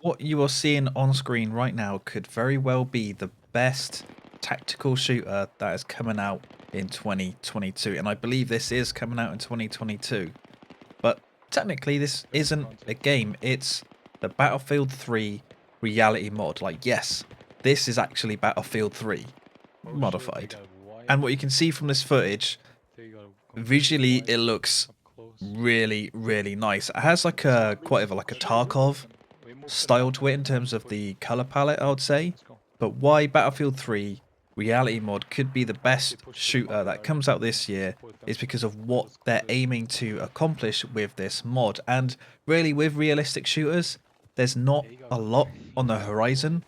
What you are seeing on screen right now could very well be the best tactical shooter that is coming out in 2022. And I believe this is coming out in 2022. But technically, this isn't a game, it's the Battlefield 3 reality mod. Like, yes, this is actually Battlefield 3 modified. And what you can see from this footage, visually, it looks really, really nice. It has like a quite of like a Tarkov style to it in terms of the color palette, I would say. But why Battlefield 3 reality mod could be the best shooter that comes out this year is because of what they're aiming to accomplish with this mod. And really, with realistic shooters, there's not a lot on the horizon.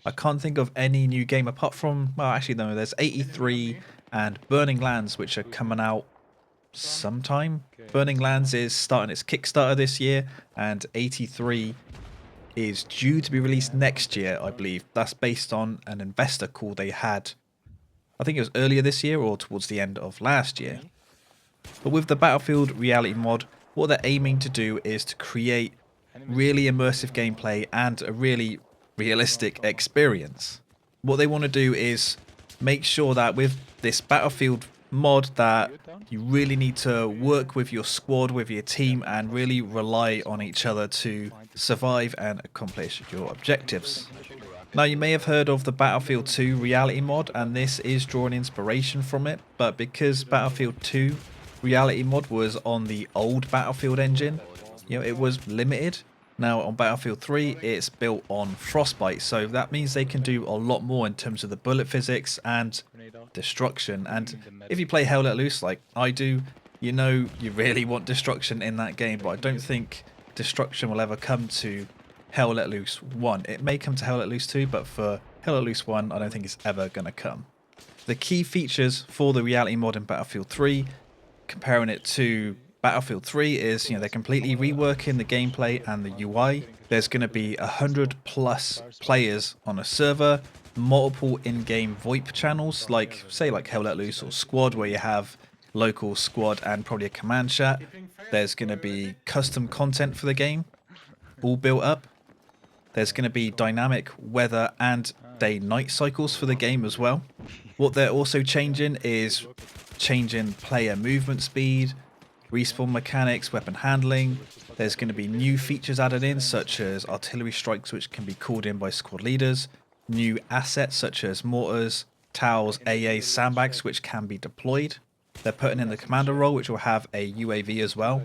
I can't think of any new game apart from, well, actually no, there's 83 and Burning Lands, which are coming out sometime. Burning Lands is starting its Kickstarter this year, and 83 is due to be released next year, I believe. That's based on an investor call they had, I think it was earlier this year or towards the end of last year. But with the Battlefield reality mod, what they're aiming to do is to create really immersive gameplay and a really realistic experience. What they want to do is make sure that with this Battlefield mod that you really need to work with your squad, with your team, and really rely on each other to survive and accomplish your objectives. Now, you may have heard of the Battlefield 2 reality mod, and this is drawing inspiration from it, but because Battlefield 2 reality mod was on the old Battlefield engine, it was limited. Now on Battlefield 3, it's built on Frostbite, so that means they can do a lot more in terms of the bullet physics and destruction. And if you play Hell Let Loose like I do, you know you really want destruction in that game, but I don't think destruction will ever come to Hell Let Loose 1. It may come to Hell Let Loose 2, but for Hell Let Loose 1, I don't think it's ever going to come. The key features for the reality mod in Battlefield 3, comparing it to Battlefield 3, is they're completely reworking the gameplay and the UI. There's going to be 100 plus players on a server, multiple in-game VoIP channels, like Hell Let Loose or Squad, where you have local squad and probably a command chat. There's going to be custom content for the game, all built up. There's going to be dynamic weather and day-night cycles for the game as well. What they're also changing is changing player movement speed, respawn mechanics, weapon handling. There's going to be new features added in, such as artillery strikes, which can be called in by squad leaders, new assets such as mortars, towels, AA, sandbags, which can be deployed. They're putting in the commander role, which will have a UAV as well.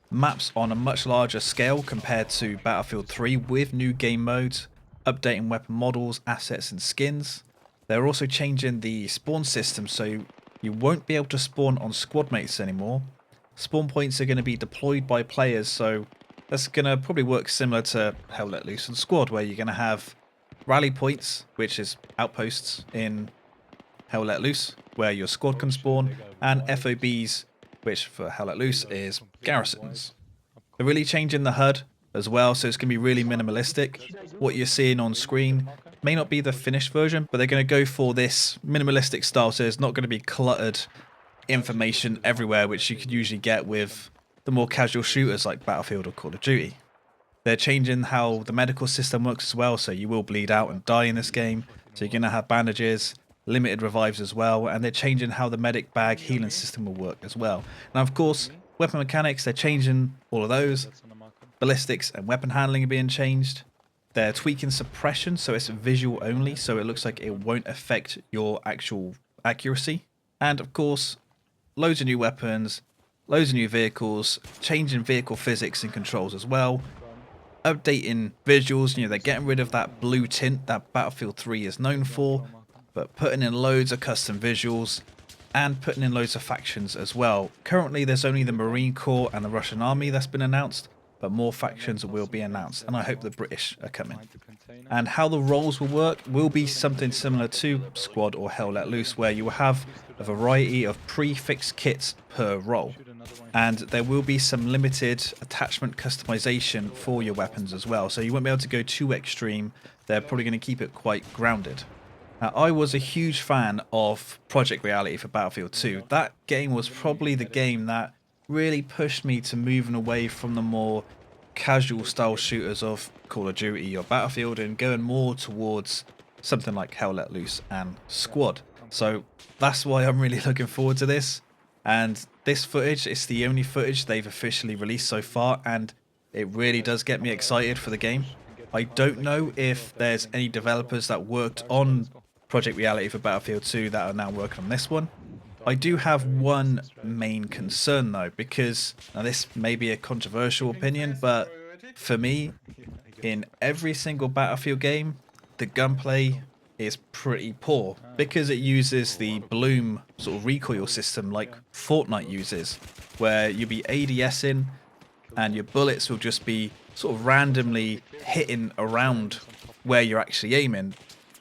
Maps on a much larger scale compared to Battlefield 3 with new game modes, updating weapon models, assets and skins. They're also changing the spawn system, so you won't be able to spawn on squad mates anymore. Spawn points are going to be deployed by players, so that's going to probably work similar to Hell Let Loose and Squad, where you're going to have rally points, which is outposts in Hell Let Loose, where your squad can spawn, and FOBs, which for Hell Let Loose is garrisons. They're really changing the HUD as well, so it's going to be really minimalistic. What you're seeing on screen may not be the finished version, but they're going to go for this minimalistic style, so it's not going to be cluttered information everywhere, which you could usually get with the more casual shooters like Battlefield or Call of Duty. They're changing how the medical system works as well, so you will bleed out and die in this game, so you're going to have bandages, limited revives as well, and they're changing how the medic bag healing system will work as well. Now, of course, weapon mechanics, they're changing all of those. Ballistics and weapon handling are being changed. They're tweaking suppression, so it's visual only, so it looks like it won't affect your actual accuracy. And of course, loads of new weapons, loads of new vehicles, changing vehicle physics and controls as well. Updating visuals, they're getting rid of that blue tint that Battlefield 3 is known for, but putting in loads of custom visuals and putting in loads of factions as well. Currently, there's only the Marine Corps and the Russian Army that's been announced, but more factions will be announced, and I hope the British are coming. And how the roles will work will be something similar to Squad or Hell Let Loose, where you will have a variety of prefixed kits per role. And there will be some limited attachment customization for your weapons as well, so you won't be able to go too extreme. They're probably going to keep it quite grounded. Now, I was a huge fan of Project Reality for Battlefield 2. That game was probably the game that really pushed me to moving away from the more casual style shooters of Call of Duty or Battlefield and going more towards something like Hell Let Loose and Squad. So that's why I'm really looking forward to this. And this footage, it's the only footage they've officially released so far, and it really does get me excited for the game. I don't know if there's any developers that worked on Project Reality for Battlefield 2 that are now working on this one. I do have one main concern though, because now this may be a controversial opinion, but for me, in every single Battlefield game, the gunplay is pretty poor because it uses the bloom sort of recoil system like Fortnite uses, where you'll be ADSing and your bullets will just be sort of randomly hitting around where you're actually aiming.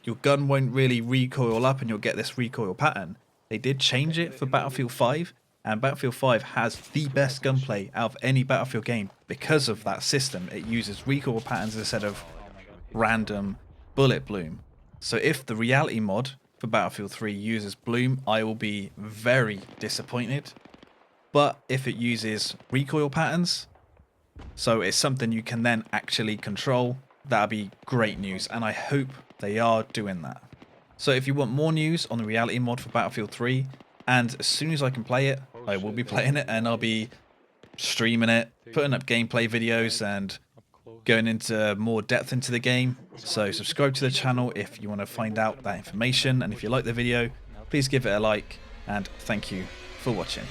Your gun won't really recoil up and you'll get this recoil pattern. They did change it for Battlefield 5, and Battlefield 5 has the best gunplay out of any Battlefield game because of that system. It uses recoil patterns instead of random bullet bloom. So if the reality mod for Battlefield 3 uses bloom, I will be very disappointed. But if it uses recoil patterns, so it's something you can then actually control, that'll be great news, and I hope they are doing that. So if you want more news on the reality mod for Battlefield 3, and as soon as I can play it, I will be playing it, and I'll be streaming it, putting up gameplay videos and going into more depth into the game. So subscribe to the channel if you want to find out that information, and if you like the video, please give it a like, and thank you for watching.